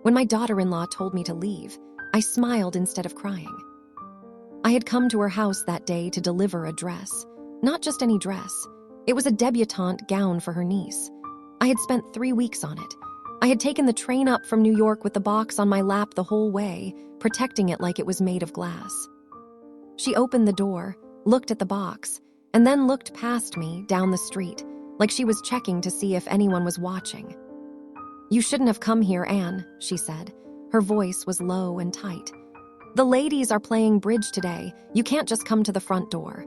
When my daughter-in-law told me to leave, I smiled instead of crying. I had come to her house that day to deliver a dress. Not just any dress. It was a debutante gown for her niece. I had spent 3 weeks on it. I had taken the train up from New York with the box on my lap the whole way, protecting it like it was made of glass. She opened the door, looked at the box, and then looked past me down the street, like she was checking to see if anyone was watching. "You shouldn't have come here, Anne," she said. Her voice was low and tight. "The ladies are playing bridge today. You can't just come to the front door."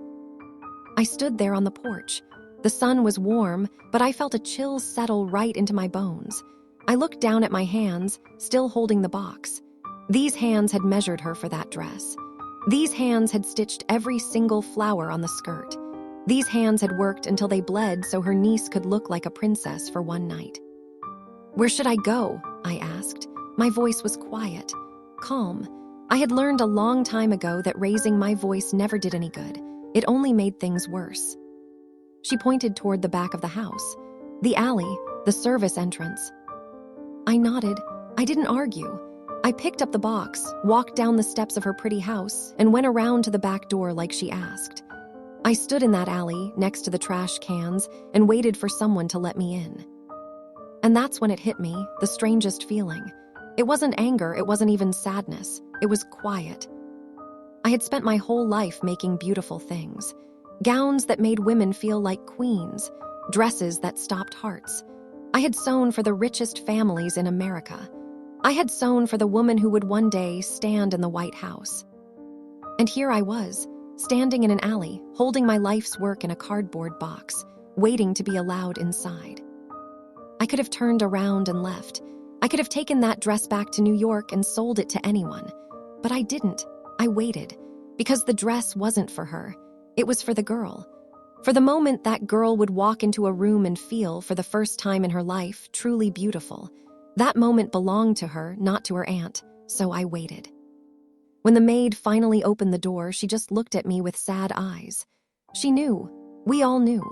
I stood there on the porch. The sun was warm, but I felt a chill settle right into my bones. I looked down at my hands, still holding the box. These hands had measured her for that dress. These hands had stitched every single flower on the skirt. These hands had worked until they bled so her niece could look like a princess for one night. "Where should I go?" I asked. My voice was quiet, calm. I had learned a long time ago that raising my voice never did any good. It only made things worse. She pointed toward the back of the house, the alley, the service entrance. I nodded. I didn't argue. I picked up the box, walked down the steps of her pretty house, and went around to the back door like she asked. I stood in that alley, next to the trash cans, and waited for someone to let me in. And that's when it hit me, the strangest feeling. It wasn't anger, it wasn't even sadness. It was quiet. I had spent my whole life making beautiful things. Gowns that made women feel like queens, dresses that stopped hearts. I had sewn for the richest families in America. I had sewn for the woman who would one day stand in the White House. And here I was, standing in an alley, holding my life's work in a cardboard box, waiting to be allowed inside. I could have turned around and left. I could have taken that dress back to New York and sold it to anyone. But I didn't. I waited, because the dress wasn't for her. It was for the girl. For the moment that girl would walk into a room and feel, for the first time in her life, truly beautiful. That moment belonged to her, not to her aunt, so I waited. When the maid finally opened the door, she just looked at me with sad eyes. She knew. We all knew.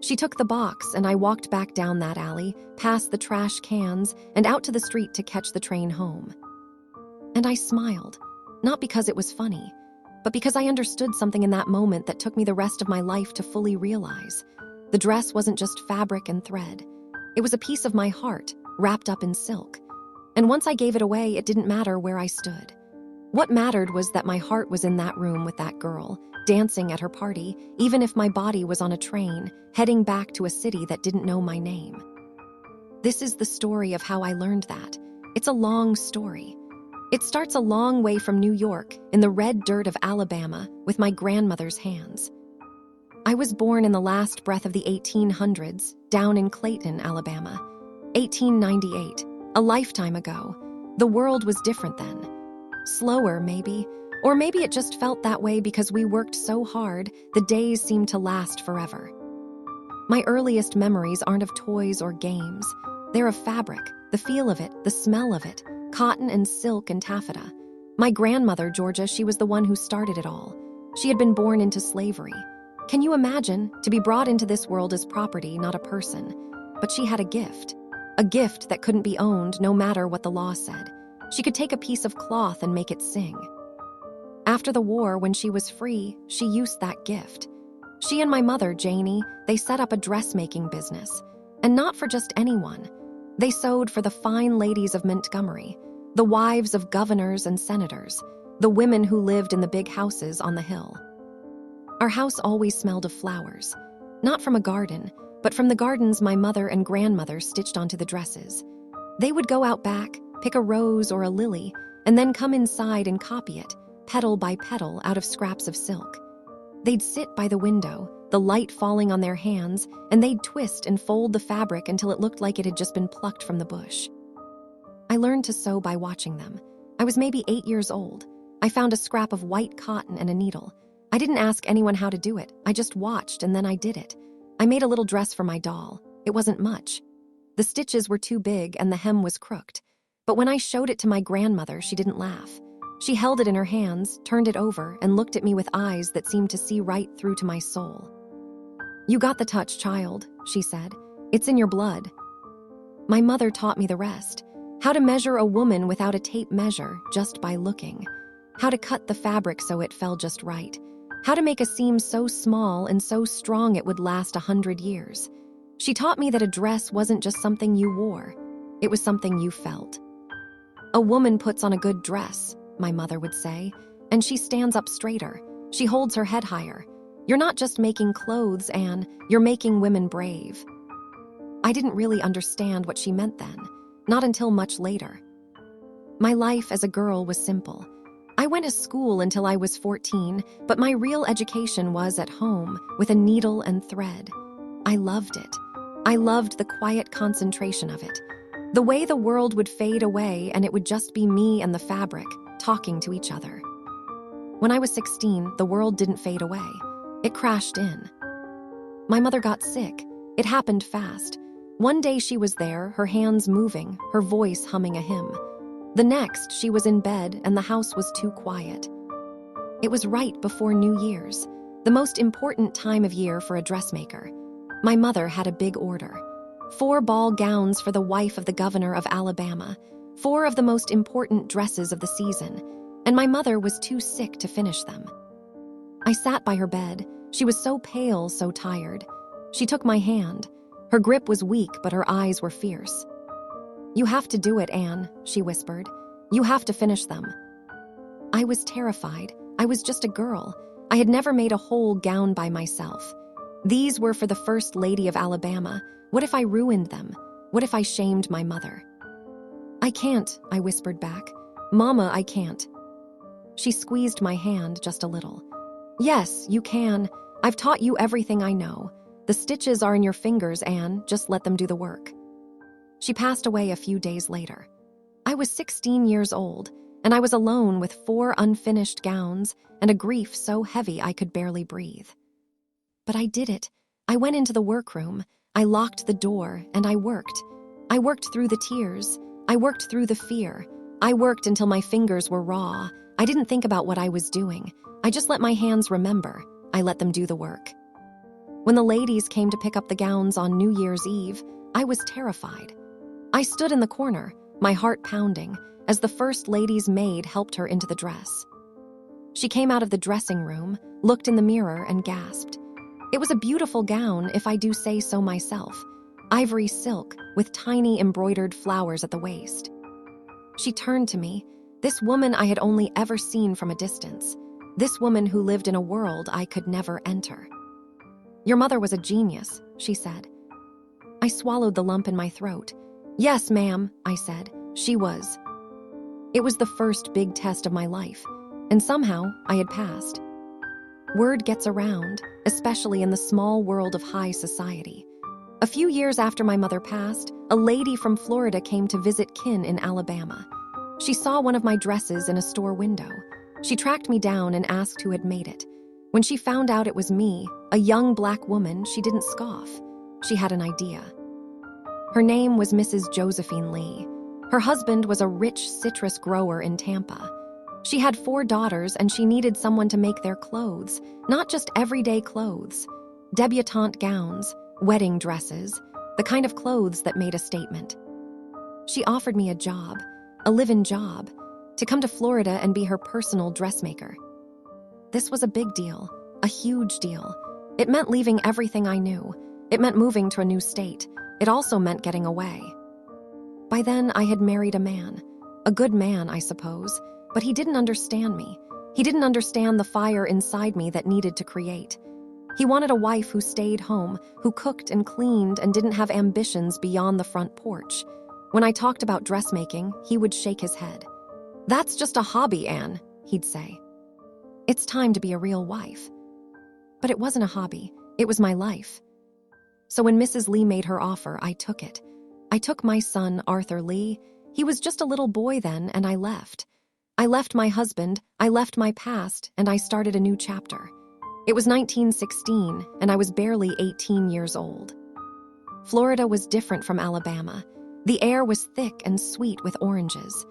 She took the box, and I walked back down that alley, past the trash cans, and out to the street to catch the train home. And I smiled, not because it was funny, but because I understood something in that moment that took me the rest of my life to fully realize. The dress wasn't just fabric and thread. It was a piece of my heart, wrapped up in silk. And once I gave it away, it didn't matter where I stood. What mattered was that my heart was in that room with that girl, dancing at her party, even if my body was on a train, heading back to a city that didn't know my name. This is the story of how I learned that. It's a long story. It starts a long way from New York, in the red dirt of Alabama, with my grandmother's hands. I was born in the last breath of the 1800s, down in Clayton, Alabama. 1898, a lifetime ago. The world was different then. Slower, maybe. Or maybe it just felt that way because we worked so hard, the days seemed to last forever. My earliest memories aren't of toys or games. They're of fabric, the feel of it, the smell of it, cotton and silk and taffeta. My grandmother, Georgia, she was the one who started it all. She had been born into slavery. Can you imagine, to be brought into this world as property, not a person? But she had a gift that couldn't be owned no matter what the law said. She could take a piece of cloth and make it sing. After the war, when she was free, she used that gift. She and my mother, Janie, they set up a dressmaking business. And not for just anyone. They sewed for the fine ladies of Montgomery, the wives of governors and senators, the women who lived in the big houses on the hill. Our house always smelled of flowers, not from a garden, but from the gardens my mother and grandmother stitched onto the dresses. They would go out back, pick a rose or a lily, and then come inside and copy it, petal by petal, out of scraps of silk. They'd sit by the window, the light falling on their hands, and they'd twist and fold the fabric until it looked like it had just been plucked from the bush. I learned to sew by watching them. I was maybe 8 years old. I found a scrap of white cotton and a needle. I didn't ask anyone how to do it. I just watched, and then I did it. I made a little dress for my doll. It wasn't much. The stitches were too big and the hem was crooked. But when I showed it to my grandmother, she didn't laugh. She held it in her hands, turned it over, and looked at me with eyes that seemed to see right through to my soul. "You got the touch, child," she said. "It's in your blood." My mother taught me the rest. How to measure a woman without a tape measure just by looking. How to cut the fabric so it fell just right. How to make a seam so small and so strong it would last 100 years. She taught me that a dress wasn't just something you wore. It was something you felt. A woman puts on a good dress, my mother would say, and she stands up straighter. She holds her head higher. You're not just making clothes, Anne, you're making women brave. I didn't really understand what she meant then, not until much later. My life as a girl was simple. I went to school until I was 14, but my real education was at home with a needle and thread. I loved it. I loved the quiet concentration of it. The way the world would fade away and it would just be me and the fabric, talking to each other. When I was 16, the world didn't fade away. It crashed in. My mother got sick. It happened fast. One day she was there, her hands moving, her voice humming a hymn. The next, she was in bed and the house was too quiet. It was right before New Year's, the most important time of year for a dressmaker. My mother had a big order. 4 ball gowns for the wife of the governor of Alabama, 4 of the most important dresses of the season, and my mother was too sick to finish them. I sat by her bed. She was so pale, so tired. She took my hand. Her grip was weak, but her eyes were fierce. "You have to do it, Anne," she whispered. "You have to finish them." I was terrified. I was just a girl. I had never made a whole gown by myself. These were for the First Lady of Alabama. What if I ruined them? What if I shamed my mother? "I can't," I whispered back. "Mama, I can't." She squeezed my hand just a little. "Yes, you can. I've taught you everything I know. The stitches are in your fingers, Anne. Just let them do the work." She passed away a few days later. I was 16 years old, and I was alone with 4 unfinished gowns and a grief so heavy I could barely breathe. But I did it. I went into the workroom. I locked the door, and I worked. I worked through the tears. I worked through the fear. I worked until my fingers were raw. I didn't think about what I was doing. I just let my hands remember. I let them do the work. When the ladies came to pick up the gowns on New Year's Eve, I was terrified. I stood in the corner, my heart pounding, as the First Lady's maid helped her into the dress. She came out of the dressing room, looked in the mirror, and gasped. It was a beautiful gown, if I do say so myself. Ivory silk, with tiny embroidered flowers at the waist. She turned to me, this woman I had only ever seen from a distance. This woman who lived in a world I could never enter. "Your mother was a genius," she said. I swallowed the lump in my throat. "Yes, ma'am," I said. "She was." It was the first big test of my life, and somehow I had passed. Word gets around, especially in the small world of high society. A few years after my mother passed, a lady from Florida came to visit kin in Alabama. She saw one of my dresses in a store window. She tracked me down and asked who had made it. When she found out it was me, a young black woman, she didn't scoff. She had an idea. Her name was Mrs. Josephine Lee. Her husband was a rich citrus grower in Tampa. She had 4 daughters, and she needed someone to make their clothes, not just everyday clothes. Debutante gowns, wedding dresses, the kind of clothes that made a statement. She offered me a job, a live-in job, to come to Florida and be her personal dressmaker. This was a big deal, a huge deal. It meant leaving everything I knew. It meant moving to a new state. It also meant getting away. By then, I had married a man. A good man, I suppose, but he didn't understand me. He didn't understand the fire inside me that needed to create. He wanted a wife who stayed home, who cooked and cleaned and didn't have ambitions beyond the front porch. When I talked about dressmaking, he would shake his head. "That's just a hobby, Anne," he'd say. "It's time to be a real wife." But it wasn't a hobby. It was my life. So when Mrs. Lee made her offer, I took it. I took my son, Arthur Lee. He was just a little boy then, and I left. I left my husband, I left my past, and I started a new chapter. It was 1916, and I was barely 18 years old. Florida was different from Alabama. The air was thick and sweet with oranges.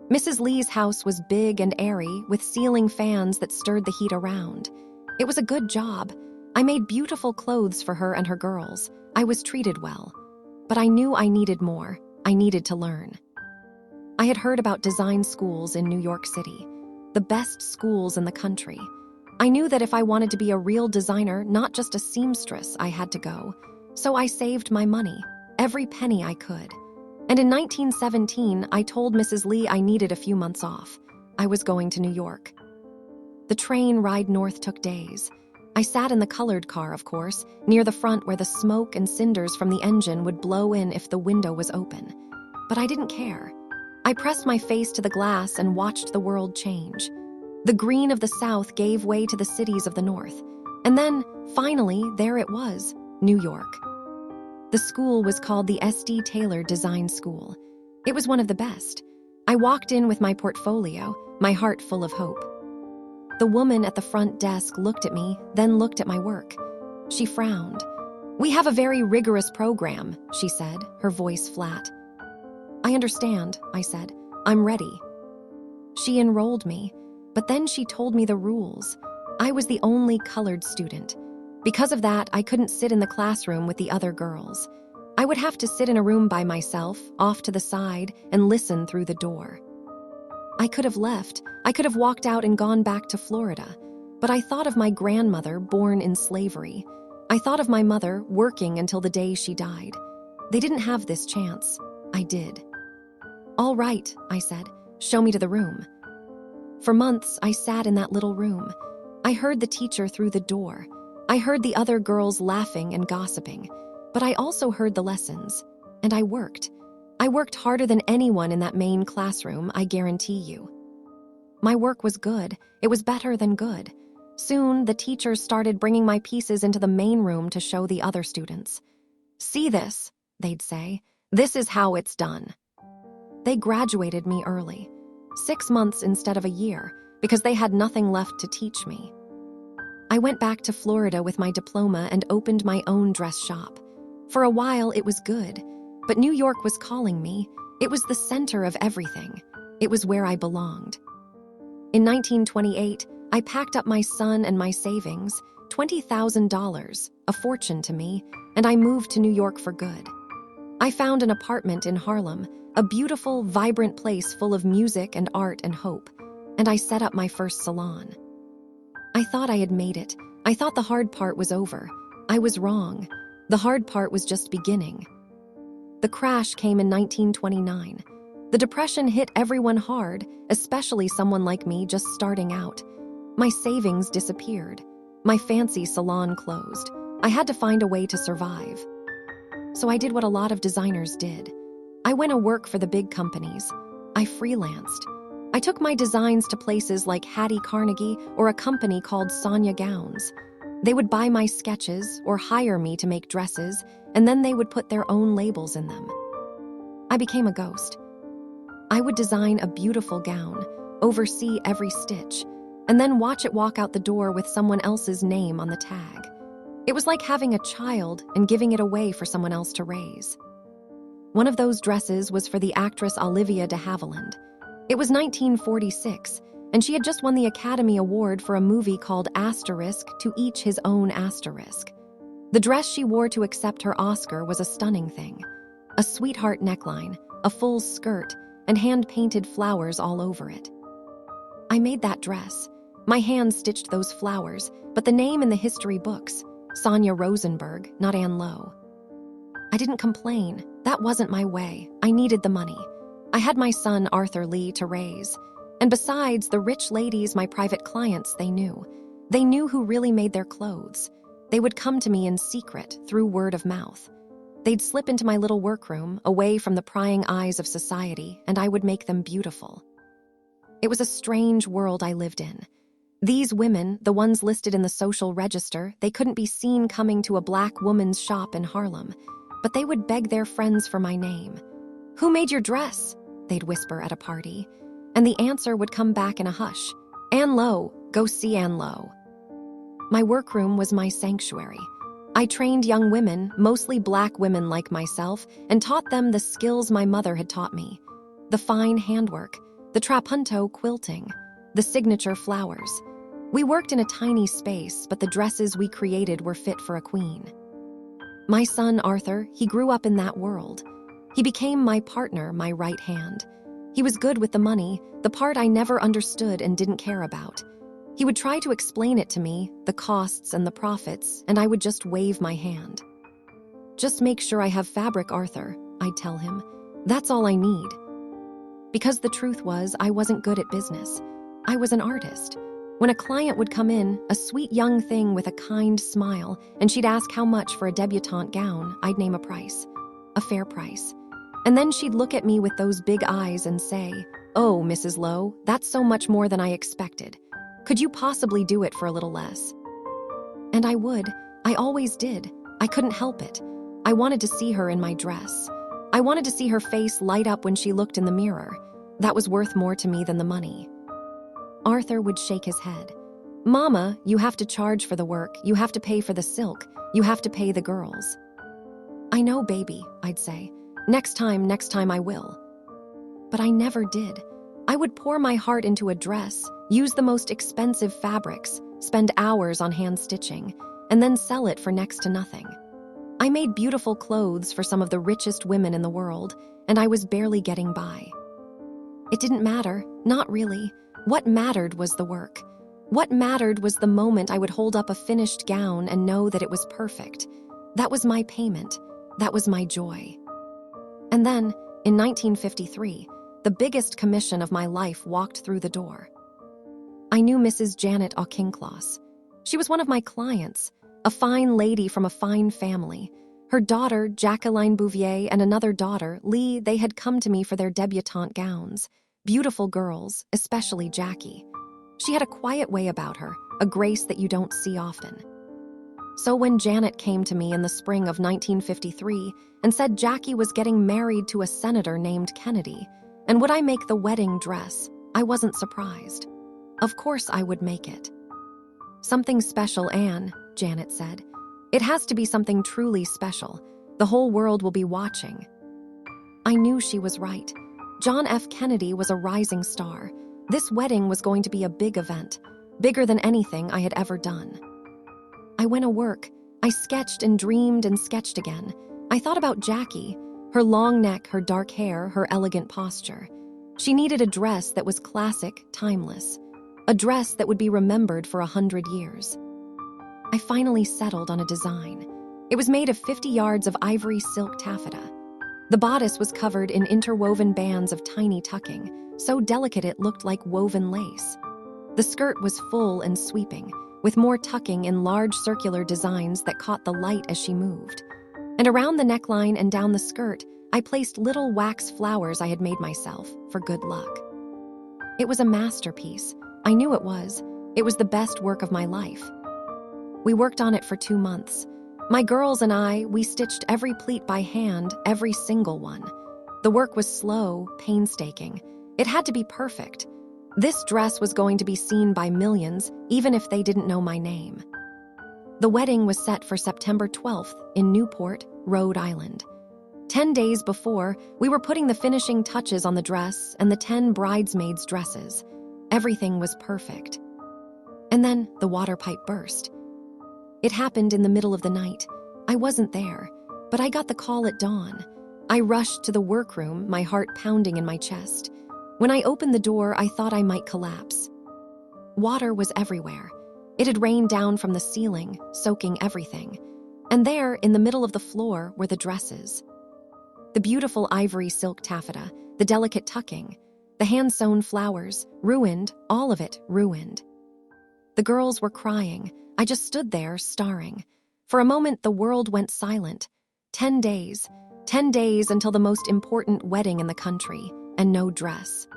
Mrs. Lee's house was big and airy, with ceiling fans that stirred the heat around. It was a good job. I made beautiful clothes for her and her girls. I was treated well. But I knew I needed more. I needed to learn. I had heard about design schools in New York City, the best schools in the country. I knew that if I wanted to be a real designer, not just a seamstress, I had to go. So I saved my money, every penny I could. And in 1917, I told Mrs. Lee I needed a few months off. I was going to New York. The train ride north took days. I sat in the colored car, of course, near the front where the smoke and cinders from the engine would blow in if the window was open. But I didn't care. I pressed my face to the glass and watched the world change. The green of the South gave way to the cities of the North. And then, finally, there it was, New York. The school was called the S.D. Taylor Design School. It was one of the best. I walked in with my portfolio, my heart full of hope. The woman at the front desk looked at me, then looked at my work. She frowned. "We have a very rigorous program," she said, her voice flat. "I understand," I said. "I'm ready." She enrolled me, but then she told me the rules. I was the only colored student. Because of that, I couldn't sit in the classroom with the other girls. I would have to sit in a room by myself, off to the side, and listen through the door. I could have left. I could have walked out and gone back to Florida. But I thought of my grandmother born in slavery. I thought of my mother working until the day she died. They didn't have this chance. I did. "All right," I said. "Show me to the room." For months, I sat in that little room. I heard the teacher through the door. I heard the other girls laughing and gossiping. But I also heard the lessons. And I worked. I worked harder than anyone in that main classroom, I guarantee you. My work was good. It was better than good. Soon, the teachers started bringing my pieces into the main room to show the other students. "See this," they'd say. "This is how it's done." They graduated me early, 6 months instead of a year, because they had nothing left to teach me. I went back to Florida with my diploma and opened my own dress shop. For a while, it was good, but New York was calling me. It was the center of everything. It was where I belonged. In 1928, I packed up my son and my savings, $20,000, a fortune to me, and I moved to New York for good. I found an apartment in Harlem, a beautiful, vibrant place full of music and art and hope, and I set up my first salon. I thought I had made it. I thought the hard part was over. I was wrong. The hard part was just beginning. The crash came in 1929. The Depression hit everyone hard, especially someone like me just starting out. My savings disappeared. My fancy salon closed. I had to find a way to survive. So I did what a lot of designers did. I went to work for the big companies. I freelanced. I took my designs to places like Hattie Carnegie or a company called Sonia Gowns. They would buy my sketches or hire me to make dresses, and then they would put their own labels in them. I became a ghost. I would design a beautiful gown, oversee every stitch, and then watch it walk out the door with someone else's name on the tag. It was like having a child and giving it away for someone else to raise. One of those dresses was for the actress Olivia de Havilland. It was 1946, and she had just won the Academy Award for a movie called Asterisk, To Each His Own Asterisk. The dress she wore to accept her Oscar was a stunning thing. A sweetheart neckline, a full skirt, and hand-painted flowers all over it. I made that dress. My hands stitched those flowers, but the name in the history books, Sonia Rosenberg, not Anne Lowe. I didn't complain. That wasn't my way. I needed the money. I had my son, Arthur Lee, to raise. And besides, the rich ladies, my private clients, they knew. They knew who really made their clothes. They would come to me in secret, through word of mouth. They'd slip into my little workroom, away from the prying eyes of society, and I would make them beautiful. It was a strange world I lived in. These women, the ones listed in the social register, they couldn't be seen coming to a black woman's shop in Harlem, but they would beg their friends for my name. "Who made your dress?" they'd whisper at a party. And the answer would come back in a hush. "Anne Lowe, go see Anne Lowe." My workroom was my sanctuary. I trained young women, mostly black women like myself, and taught them the skills my mother had taught me. The fine handwork, the trapunto quilting, the signature flowers. We worked in a tiny space, but the dresses we created were fit for a queen. My son, Arthur, he grew up in that world. He became my partner, my right hand. He was good with the money, the part I never understood and didn't care about. He would try to explain it to me, the costs and the profits, and I would just wave my hand. "Just make sure I have fabric, Arthur," I'd tell him. "That's all I need." Because the truth was, I wasn't good at business. I was an artist. When a client would come in, a sweet young thing with a kind smile, and she'd ask how much for a debutante gown, I'd name a price. A fair price. And then she'd look at me with those big eyes and say, "Oh, Mrs. Lowe, that's so much more than I expected. Could you possibly do it for a little less?" And I would. I always did. I couldn't help it. I wanted to see her in my dress. I wanted to see her face light up when she looked in the mirror. That was worth more to me than the money. Arthur would shake his head. "Mama, you have to charge for the work. You have to pay for the silk. You have to pay the girls." "I know, baby," I'd say. Next time I will." But I never did. I would pour my heart into a dress, use the most expensive fabrics, spend hours on hand stitching, and then sell it for next to nothing. I made beautiful clothes for some of the richest women in the world, and I was barely getting by. It didn't matter, not really. What mattered was the work. What mattered was the moment I would hold up a finished gown and know that it was perfect. That was my payment. That was my joy. And then, in 1953, the biggest commission of my life walked through the door. I knew Mrs. Janet Auchincloss. She was one of my clients, a fine lady from a fine family. Her daughter, Jacqueline Bouvier, and another daughter, Lee, they had come to me for their debutante gowns. Beautiful girls, especially Jackie. She had a quiet way about her, a grace that you don't see often. So when Janet came to me in the spring of 1953 and said Jackie was getting married to a senator named Kennedy, and would I make the wedding dress, I wasn't surprised. Of course I would make it. "Something special, Anne," Janet said. "It has to be something truly special. The whole world will be watching." I knew she was right. John F. Kennedy was a rising star. This wedding was going to be a big event, bigger than anything I had ever done. I went to work. I sketched and dreamed and sketched again. I thought about Jackie, her long neck, her dark hair, her elegant posture. She needed a dress that was classic, timeless. A dress that would be remembered for 100 years. I finally settled on a design. It was made of 50 yards of ivory silk taffeta. The bodice was covered in interwoven bands of tiny tucking, so delicate it looked like woven lace. The skirt was full and sweeping, with more tucking in large circular designs that caught the light as she moved. And around the neckline and down the skirt, I placed little wax flowers I had made myself for good luck. It was a masterpiece. I knew it was. It was the best work of my life. We worked on it for 2 months. My girls and I, we stitched every pleat by hand, every single one. The work was slow, painstaking. It had to be perfect. This dress was going to be seen by millions, even if they didn't know my name. The wedding was set for September 12th in Newport, Rhode Island. 10 days before, we were putting the finishing touches on the dress and the 10 bridesmaids' dresses. Everything was perfect. And then the water pipe burst. It happened in the middle of the night. I wasn't there, but I got the call at dawn. I rushed to the workroom, my heart pounding in my chest. When I opened the door, I thought I might collapse. Water was everywhere. It had rained down from the ceiling, soaking everything. And there, in the middle of the floor, were the dresses. The beautiful ivory silk taffeta, the delicate tucking, the hand-sewn flowers, ruined, all of it ruined. The girls were crying. I just stood there, staring. For a moment, the world went silent. 10 days. 10 days until the most important wedding in the country, and no dress.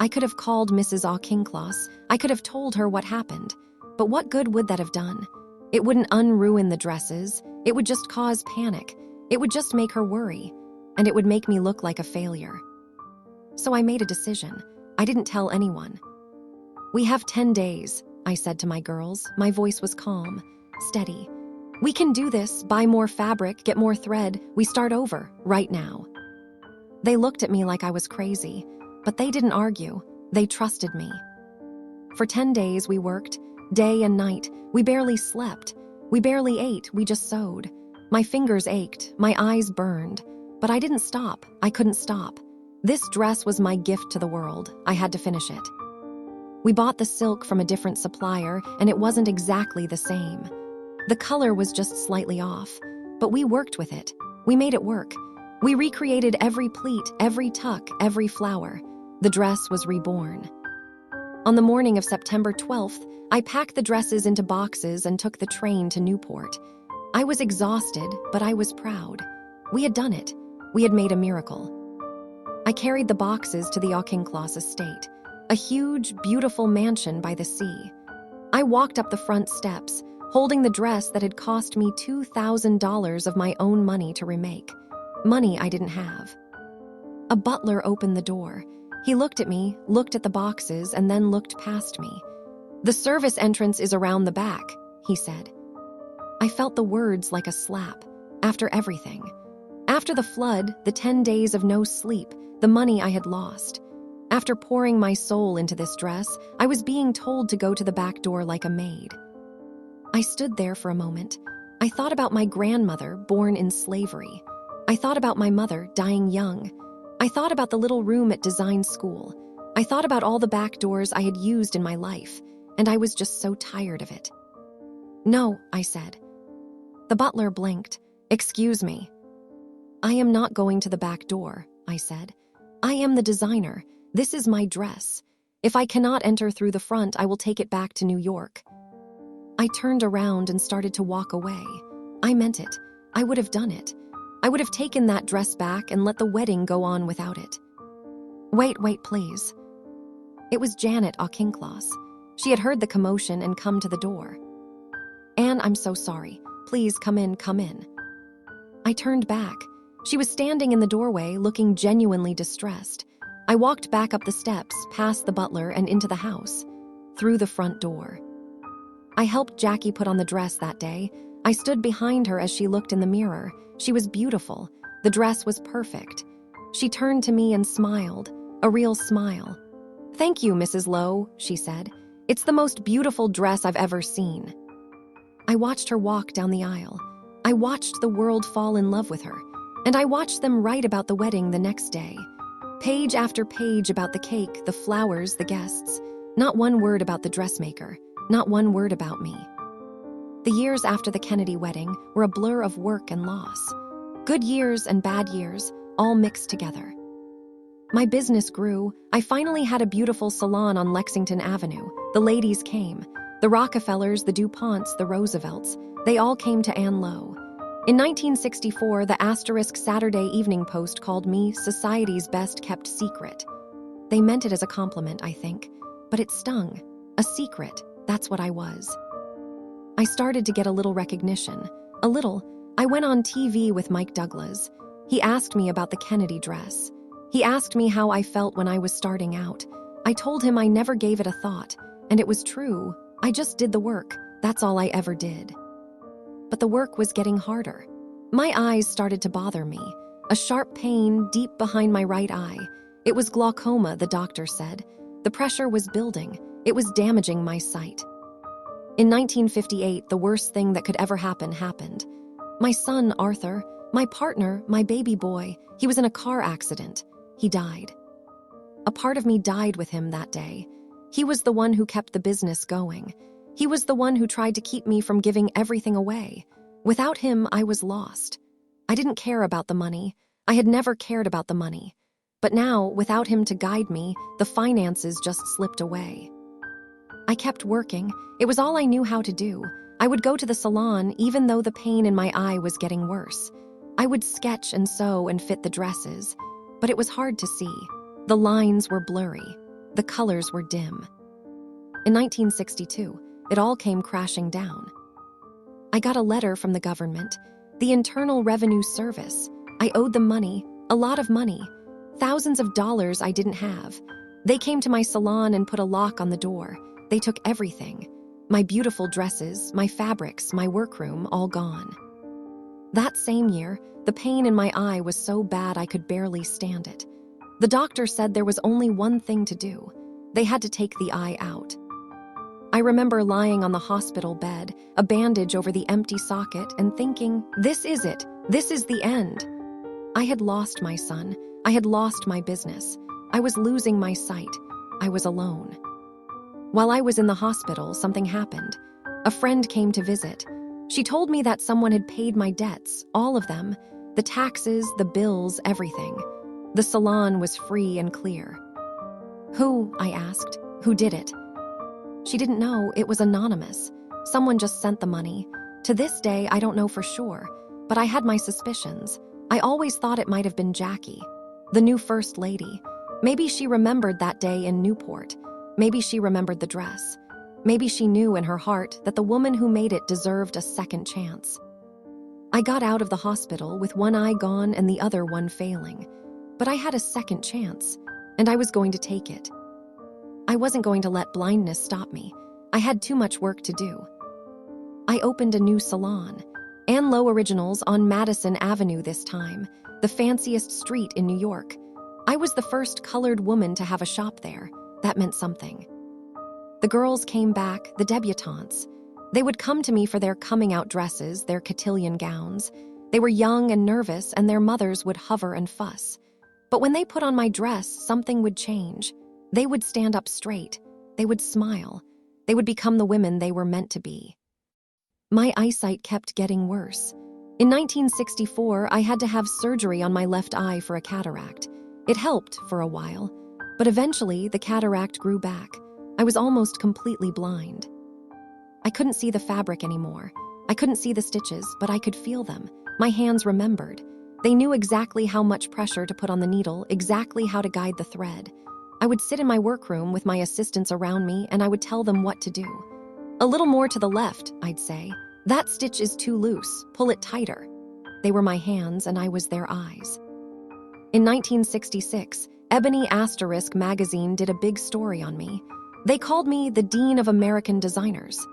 I could have called Mrs. Auchincloss. I could have told her what happened. But what good would that have done? It wouldn't unruin the dresses. It would just cause panic. It would just make her worry. And it would make me look like a failure. So I made a decision. I didn't tell anyone. "We have 10 days, I said to my girls. My voice was calm, steady. "We can do this, buy more fabric, get more thread. We start over, right now." They looked at me like I was crazy, but they didn't argue. They trusted me. For 10 days we worked, day and night. We barely slept. We barely ate, we just sewed. My fingers ached, my eyes burned. But I didn't stop. I couldn't stop. This dress was my gift to the world. I had to finish it. We bought the silk from a different supplier, and it wasn't exactly the same. The color was just slightly off, but we worked with it. We made it work. We recreated every pleat, every tuck, every flower. The dress was reborn. On the morning of September 12th, I packed the dresses into boxes and took the train to Newport. I was exhausted, but I was proud. We had done it. We had made a miracle. I carried the boxes to the Auchincloss estate, a huge, beautiful mansion by the sea. I walked up the front steps, holding the dress that had cost me $2,000 of my own money to remake. Money I didn't have. A butler opened the door. He looked at me, looked at the boxes, and then looked past me. "The service entrance is around the back," he said. I felt the words like a slap. After everything. After the flood, the 10 days of no sleep, the money I had lost. After pouring my soul into this dress, I was being told to go to the back door like a maid. I stood there for a moment. I thought about my grandmother, born in slavery. I thought about my mother, dying young. I thought about the little room at design school. I thought about all the back doors I had used in my life, and I was just so tired of it. "No," I said. The butler blinked. "Excuse me." "I am not going to the back door," I said. "I am the designer. This is my dress. If I cannot enter through the front, I will take it back to New York." I turned around and started to walk away. I meant it. I would have done it. I would have taken that dress back and let the wedding go on without it. Wait, please." It was Janet Auchincloss. She had heard the commotion and come to the door. "Anne, I'm so sorry. Please come in, come in." I turned back. She was standing in the doorway, looking genuinely distressed. I walked back up the steps, past the butler, and into the house, through the front door. I helped Jackie put on the dress that day. I stood behind her as she looked in the mirror. She was beautiful. The dress was perfect. She turned to me and smiled, a real smile. "Thank you, Mrs. Lowe," she said. "It's the most beautiful dress I've ever seen." I watched her walk down the aisle. I watched the world fall in love with her, and I watched them write about the wedding the next day. Page after page about the cake, the flowers, the guests. Not one word about the dressmaker, not one word about me. The years after the Kennedy wedding were a blur of work and loss. Good years and bad years, all mixed together. My business grew. I finally had a beautiful salon on Lexington Avenue. The ladies came. The Rockefellers, the DuPonts, the Roosevelts. They all came to Ann Lowe. In 1964, the * Saturday Evening Post called me society's best-kept secret. They meant it as a compliment, I think, but it stung. A secret, that's what I was. I started to get a little recognition. A little. I went on TV with Mike Douglas. He asked me about the Kennedy dress. He asked me how I felt when I was starting out. I told him I never gave it a thought, and it was true. I just did the work. That's all I ever did. But the work was getting harder. My eyes started to bother me. A sharp pain deep behind my right eye. It was glaucoma, the doctor said. The pressure was building. It was damaging my sight. In 1958, the worst thing that could ever happen happened. My son, Arthur, my partner, my baby boy, he was in a car accident. He died. A part of me died with him that day. He was the one who kept the business going. He was the one who tried to keep me from giving everything away. Without him, I was lost. I didn't care about the money. I had never cared about the money. But now, without him to guide me, the finances just slipped away. I kept working. It was all I knew how to do. I would go to the salon even though the pain in my eye was getting worse. I would sketch and sew and fit the dresses. But it was hard to see. The lines were blurry. The colors were dim. In 1962, it all came crashing down. I got a letter from the government, the Internal Revenue Service. I owed them money, a lot of money, thousands of dollars I didn't have. They came to my salon and put a lock on the door. They took everything. My beautiful dresses, my fabrics, my workroom, all gone. That same year, the pain in my eye was so bad I could barely stand it. The doctor said there was only one thing to do. They had to take the eye out. I remember lying on the hospital bed, a bandage over the empty socket, and thinking, this is it. This is the end. I had lost my son. I had lost my business. I was losing my sight. I was alone. While I was in the hospital, something happened. A friend came to visit. She told me that someone had paid my debts, all of them, the taxes, the bills, everything. The salon was free and clear. Who? I asked. Who did it? She didn't know. It was anonymous. Someone just sent the money. To this day, I don't know for sure, but I had my suspicions. I always thought it might have been Jackie, the new first lady. Maybe she remembered that day in Newport. Maybe she remembered the dress. Maybe she knew in her heart that the woman who made it deserved a second chance. I got out of the hospital with one eye gone and the other one failing. But I had a second chance, and I was going to take it. I wasn't going to let blindness stop me. I had too much work to do. I opened a new salon, Ann Lowe Originals on Madison Avenue this time, the fanciest street in New York. I was the first colored woman to have a shop there. That meant something. The girls came back, the debutantes. They would come to me for their coming-out dresses, their cotillion gowns. They were young and nervous, and their mothers would hover and fuss. But when they put on my dress, something would change. They would stand up straight. They would smile. They would become the women they were meant to be. My eyesight kept getting worse. In 1964, I had to have surgery on my left eye for a cataract. It helped for a while, but eventually the cataract grew back. I was almost completely blind. I couldn't see the fabric anymore. I couldn't see the stitches, but I could feel them. My hands remembered. They knew exactly how much pressure to put on the needle, exactly how to guide the thread. I would sit in my workroom with my assistants around me, and I would tell them what to do. A little more to the left, I'd say. That stitch is too loose. Pull it tighter. They were my hands, and I was their eyes. In 1966, Ebony Asterisk magazine did a big story on me. They called me the Dean of American Designers.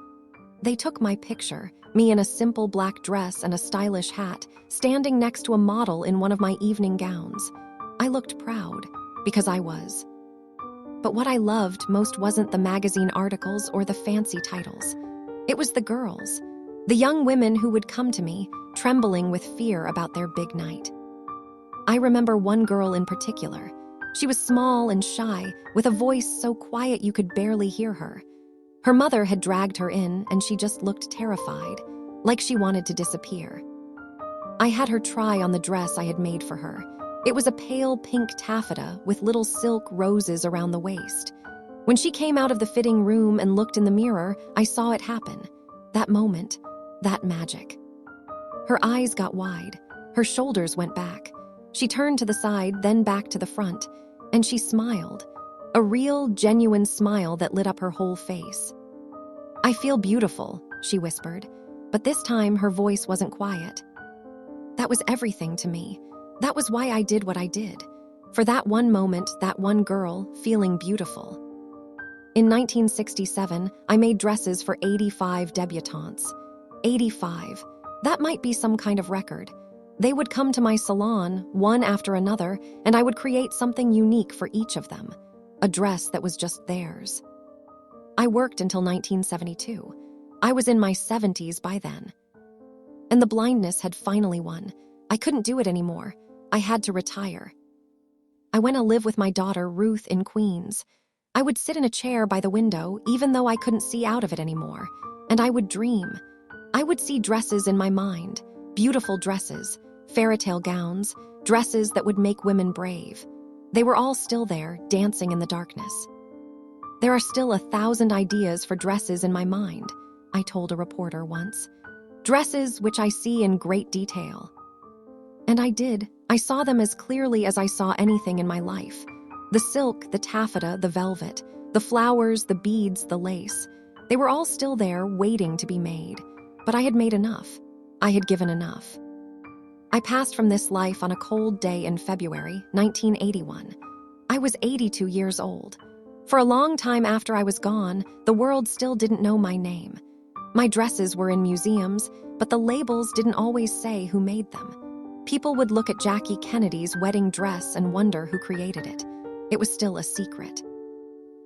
They took my picture, me in a simple black dress and a stylish hat, standing next to a model in one of my evening gowns. I looked proud, because I was. But what I loved most wasn't the magazine articles or the fancy titles. It was the girls, the young women who would come to me, trembling with fear about their big night. I remember one girl in particular. She was small and shy, with a voice so quiet you could barely hear her. Her mother had dragged her in, and she just looked terrified, like she wanted to disappear. I had her try on the dress I had made for her. It was a pale pink taffeta with little silk roses around the waist. When she came out of the fitting room and looked in the mirror, I saw it happen. That moment, that magic. Her eyes got wide. Her shoulders went back. She turned to the side, then back to the front, and she smiled. A real, genuine smile that lit up her whole face. "I feel beautiful," she whispered, but this time her voice wasn't quiet. That was everything to me. That was why I did what I did. For that one moment, that one girl, feeling beautiful. In 1967, I made dresses for 85 debutantes. 85. That might be some kind of record. They would come to my salon, one after another, and I would create something unique for each of them. A dress that was just theirs. I worked until 1972. I was in my 70s by then. And the blindness had finally won. I couldn't do it anymore. I had to retire. I went to live with my daughter, Ruth, in Queens. I would sit in a chair by the window, even though I couldn't see out of it anymore. And I would dream. I would see dresses in my mind. Beautiful dresses, fairy tale gowns, dresses that would make women brave. They were all still there, dancing in the darkness. "There are still 1,000 ideas for dresses in my mind," I told a reporter once. "Dresses which I see in great detail." And I did. I saw them as clearly as I saw anything in my life. The silk, the taffeta, the velvet, the flowers, the beads, the lace. They were all still there, waiting to be made. But I had made enough. I had given enough. I passed from this life on a cold day in February, 1981. I was 82 years old. For a long time after I was gone, the world still didn't know my name. My dresses were in museums, but the labels didn't always say who made them. People would look at Jackie Kennedy's wedding dress and wonder who created it. It was still a secret.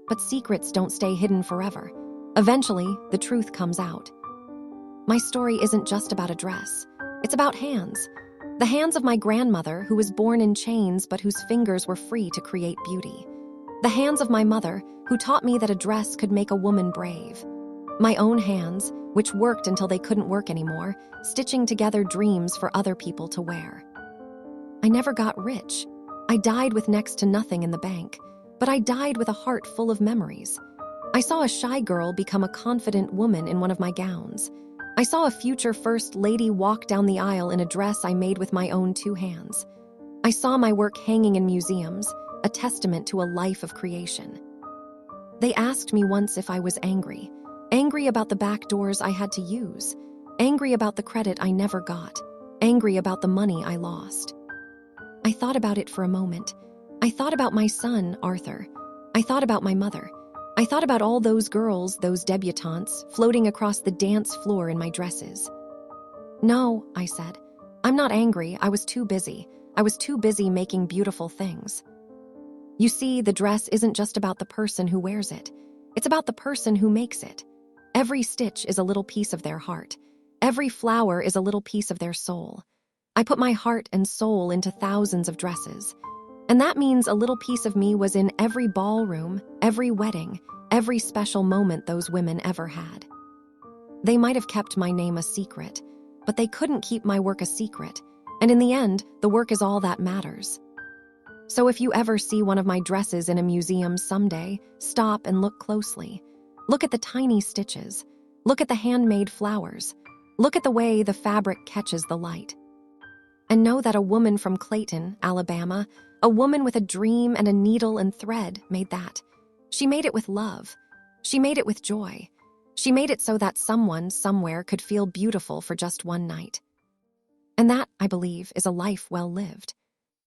But secrets don't stay hidden forever. Eventually, the truth comes out. My story isn't just about a dress. It's about hands. The hands of my grandmother, who was born in chains but whose fingers were free to create beauty. The hands of my mother, who taught me that a dress could make a woman brave. My own hands, which worked until they couldn't work anymore, stitching together dreams for other people to wear. I never got rich. I died with next to nothing in the bank, but I died with a heart full of memories. I saw a shy girl become a confident woman in one of my gowns. I saw a future first lady walk down the aisle in a dress I made with my own 2 hands. I saw my work hanging in museums, a testament to a life of creation. They asked me once if I was angry about the back doors I had to use, angry about the credit I never got, angry about the money I lost. I thought about it for a moment. I thought about my son, Arthur. I thought about my mother. I thought about all those girls, those debutantes, floating across the dance floor in my dresses. No, I said. I'm not angry. I was too busy. I was too busy making beautiful things. You see, the dress isn't just about the person who wears it. It's about the person who makes it. Every stitch is a little piece of their heart. Every flower is a little piece of their soul. I put my heart and soul into thousands of dresses. And that means a little piece of me was in every ballroom, every wedding, every special moment those women ever had. They might have kept my name a secret, but they couldn't keep my work a secret. And in the end, the work is all that matters. So if you ever see one of my dresses in a museum someday, stop and look closely. Look at the tiny stitches. Look at the handmade flowers. Look at the way the fabric catches the light. And know that a woman from Clayton, Alabama, a woman with a dream and a needle and thread made that. She made it with love. She made it with joy. She made it so that someone, somewhere, could feel beautiful for just one night. And that, I believe, is a life well lived.